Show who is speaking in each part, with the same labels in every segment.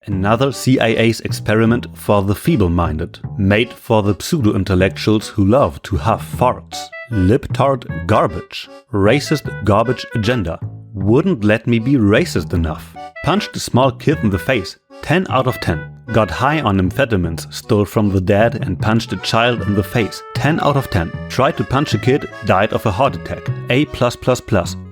Speaker 1: Another CIA's experiment for the feeble-minded, made for the pseudo-intellectuals who love to huff farts. Libtard garbage. Racist garbage agenda. Wouldn't let me be racist enough. Punched a small kid in the face. 10 out of 10. Got high on amphetamines, stole from the dead and punched a child in the face. 10 out of 10. Tried to punch a kid, died of a heart attack. A+++.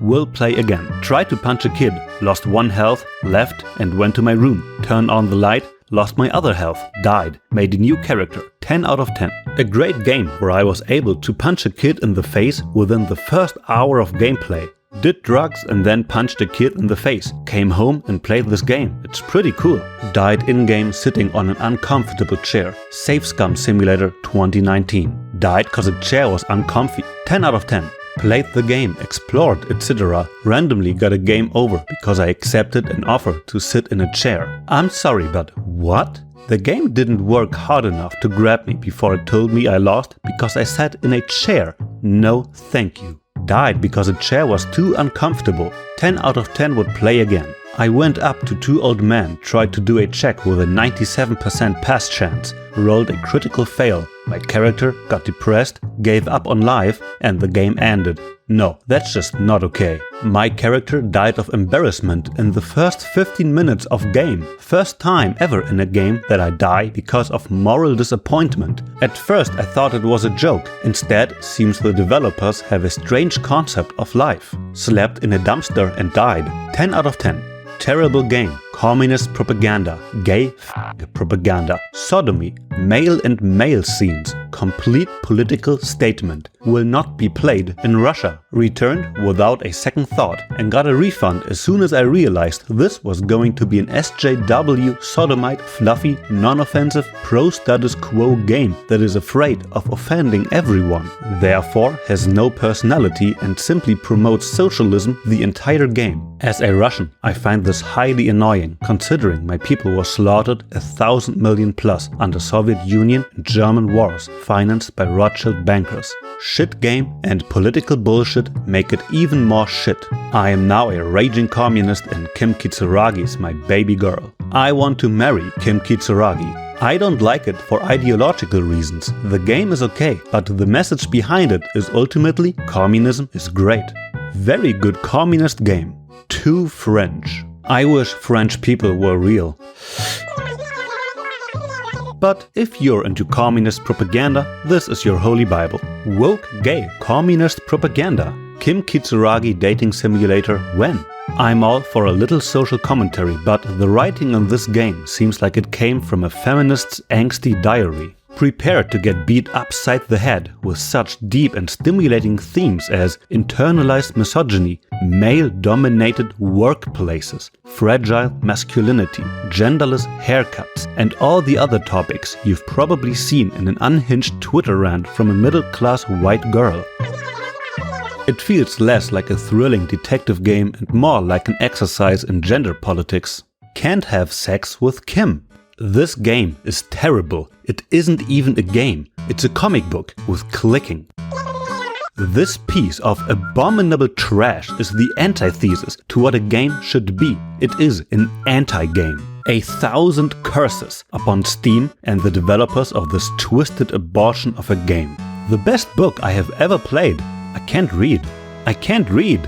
Speaker 1: Will play again. Tried to punch a kid, lost 1 health, left and went to my room. Turned on the light, lost my other health, died, made a new character. 10 out of 10. A great game where I was able to punch a kid in the face within the first hour of gameplay. Did drugs and then punched a kid in the face. Came home and played this game. It's pretty cool. Died in-game sitting on an uncomfortable chair. Safe Scum Simulator 2019. Died cause a chair was uncomfy. 10 out of 10. Played the game, explored, etc. Randomly got a game over because I accepted an offer to sit in a chair. I'm sorry, but what? The game didn't work hard enough to grab me before it told me I lost because I sat in a chair. No, thank you. Died because a chair was too uncomfortable. 10 out of 10 would play again. I went up to 2 old men, tried to do a check with a 97% pass chance, rolled a critical fail. My character got depressed, gave up on life, and the game ended. No, that's just not okay. My character died of embarrassment in the first 15 minutes of game. First time ever in a game that I die because of moral disappointment. At first I thought it was a joke. Instead, seems the developers have a strange concept of life. Slept in a dumpster and died. 10 out of 10. Terrible game. Communist propaganda. Gay propaganda. Sodomy. Male and male scenes. Complete political statement. Will not be played in Russia. Returned without a second thought and got a refund as soon as I realized this was going to be an SJW sodomite fluffy non-offensive pro-status quo game that is afraid of offending everyone. Therefore has no personality and simply promotes socialism the entire game. As a Russian, I find this highly annoying considering my people were slaughtered 1,000 million plus under Soviet Union and German wars financed by Rothschild bankers. Shit game and political bullshit make it even more shit. I am now a raging communist and Kim Kitsuragi is my baby girl. I want to marry Kim Kitsuragi. I don't like it for ideological reasons. The game is okay, but the message behind it is ultimately communism is great. Very good communist game. Too French. I wish French people were real. But if you're into communist propaganda, this is your holy bible. Woke gay communist propaganda. Kim Kitsuragi dating simulator when? I'm all for a little social commentary, but the writing on this game seems like it came from a feminist's angsty diary. Prepare to get beat upside the head with such deep and stimulating themes as internalized misogyny, male-dominated workplaces, fragile masculinity, genderless haircuts, and all the other topics you've probably seen in an unhinged Twitter rant from a middle-class white girl. It feels less like a thrilling detective game and more like an exercise in gender politics. Can't have sex with Kim. This game is terrible. It isn't even a game. It's a comic book with clicking. This piece of abominable trash is the antithesis to what a game should be. It is an anti-game. 1,000 curses upon Steam and the developers of this twisted abortion of a game. The best book I have ever played. I can't read. I can't read.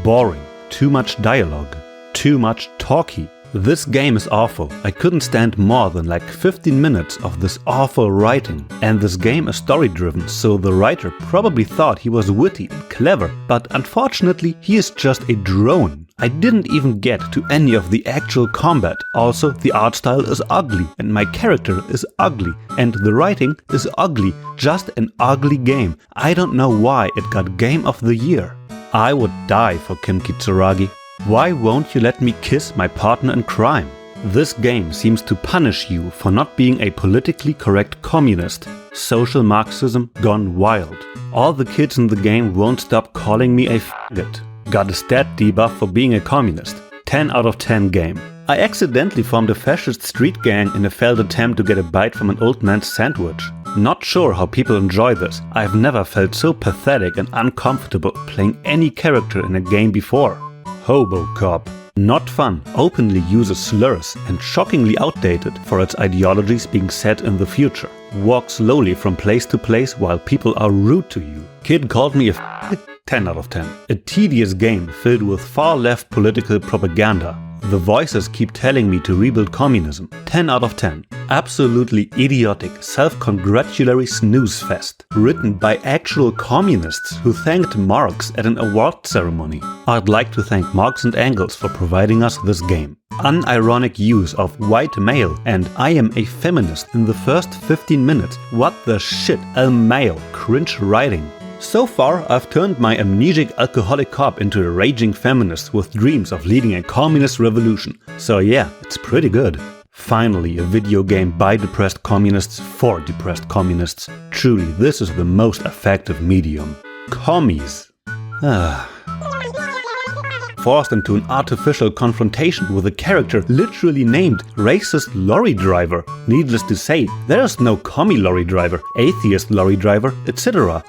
Speaker 1: Boring. Too much dialogue. Too much talky. This game is awful. I couldn't stand more than like 15 minutes of this awful writing. And this game is story driven, so the writer probably thought he was witty and clever, but unfortunately he is just a drone. I didn't even get to any of the actual combat. Also, the art style is ugly and my character is ugly and the writing is ugly. Just an ugly game. I don't know why it got Game of the Year. I would die for Kim Kitsuragi. Why won't you let me kiss my partner in crime? This game seems to punish you for not being a politically correct communist. Social Marxism gone wild. All the kids in the game won't stop calling me a faggot. Got a stat debuff for being a communist. 10 out of 10 game. I accidentally formed a fascist street gang in a failed attempt to get a bite from an old man's sandwich. Not sure how people enjoy this. I've never felt so pathetic and uncomfortable playing any character in a game before. Hobo Cop. Not fun, openly uses slurs and shockingly outdated for its ideologies being set in the future. Walk slowly from place to place while people are rude to you. Kid called me a 10 out of 10. A tedious game filled with far-left political propaganda. The voices keep telling me to rebuild communism. 10 out of 10. Absolutely idiotic, self-congratulatory snooze fest. Written by actual communists who thanked Marx at an award ceremony. I'd like to thank Marx and Engels for providing us this game. Unironic use of white male and I am a feminist in the first 15 minutes. What the shit, male, cringe writing. So far, I've turned my amnesic alcoholic cop into a raging feminist with dreams of leading a communist revolution. So yeah, it's pretty good. Finally, a video game by depressed communists for depressed communists. Truly, this is the most effective medium. Commies. Forced into an artificial confrontation with a character literally named Racist Lorry Driver. Needless to say, there's no commie lorry driver, atheist lorry driver, etc.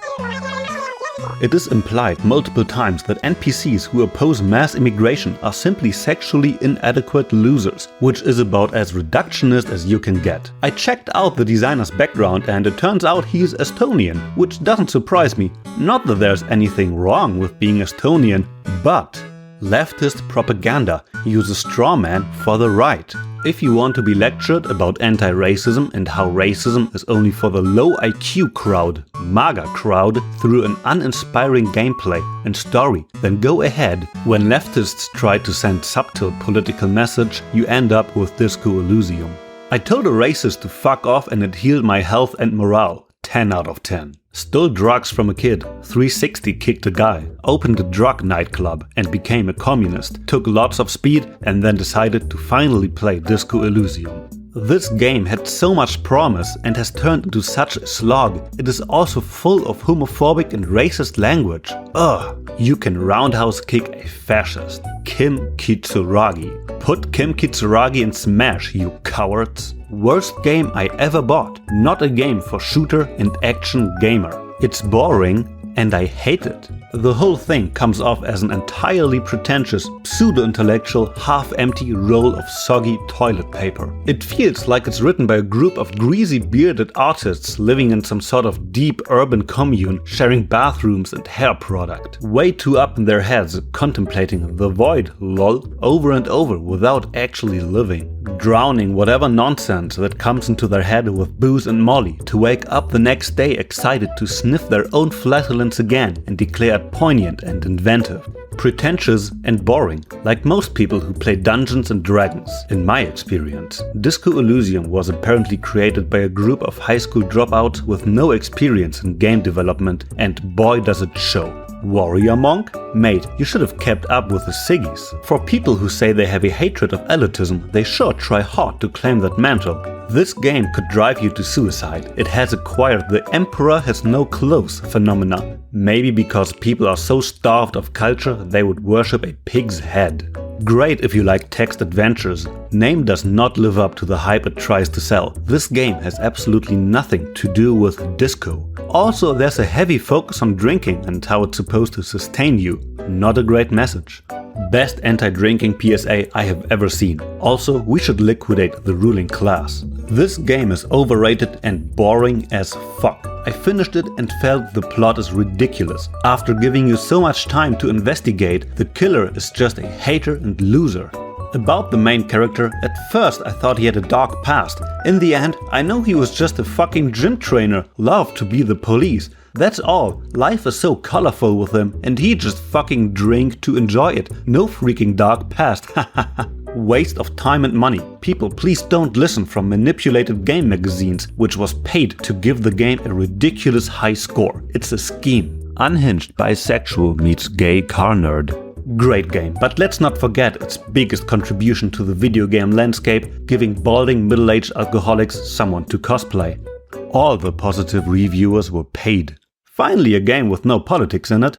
Speaker 1: It is implied multiple times that NPCs who oppose mass immigration are simply sexually inadequate losers, which is about as reductionist as you can get. I checked out the designer's background and it turns out he's Estonian, which doesn't surprise me. Not that there's anything wrong with being Estonian, but leftist propaganda uses straw man for the right. If you want to be lectured about anti-racism and how racism is only for the low IQ crowd, MAGA crowd, through an uninspiring gameplay and story, then go ahead. When leftists try to send subtle political message, you end up with Disco Elysium. I told a racist to fuck off and it healed my health and morale. 10 out of 10. Stole drugs from a kid, 360 kicked a guy, opened a drug nightclub and became a communist, took lots of speed and then decided to finally play Disco Elysium. This game had so much promise and has turned into such a slog. It is also full of homophobic and racist language. Ugh, you can roundhouse kick a fascist. Kim Kitsuragi. Put Kim Kitsuragi in Smash, you cowards. Worst game I ever bought. Not a game for shooter and action gamer. It's boring and I hate it. The whole thing comes off as an entirely pretentious, pseudo-intellectual, half-empty roll of soggy toilet paper. It feels like it's written by a group of greasy bearded artists living in some sort of deep urban commune, sharing bathrooms and hair product. Way too up in their heads, contemplating the void, lol, over and over without actually living. Drowning whatever nonsense that comes into their head with booze and molly, to wake up the next day excited to sniff their own flatulence again and declare it poignant and inventive. Pretentious and boring, like most people who play Dungeons and Dragons, in my experience. Disco Elysium was apparently created by a group of high school dropouts with no experience in game development, and boy does it show. Warrior Monk? Mate, you should have kept up with the Siggies. For people who say they have a hatred of elitism, they sure try hard to claim that mantle. This game could drive you to suicide. It has acquired the Emperor has no clothes phenomena. Maybe because people are so starved of culture they would worship a pig's head. Great if you like text adventures. Name does not live up to the hype it tries to sell. This game has absolutely nothing to do with disco. Also, there's a heavy focus on drinking and how it's supposed to sustain you. Not a great message. Best anti-drinking PSA I have ever seen. Also, we should liquidate the ruling class. This game is overrated and boring as fuck. I finished it and felt the plot is ridiculous. After giving you so much time to investigate, the killer is just a hater and loser. About the main character, at first I thought he had a dark past. In the end, I know he was just a fucking gym trainer, loved to be the police. That's all. Life is so colorful with him and he just fucking drink to enjoy it. No freaking dark past. Waste of time and money. People, please don't listen from manipulated game magazines, which was paid to give the game a ridiculous high score. It's a scheme. Unhinged bisexual meets gay car nerd. Great game, but let's not forget its biggest contribution to the video game landscape, giving balding middle-aged alcoholics someone to cosplay. All the positive reviewers were paid. Finally a game with no politics in it.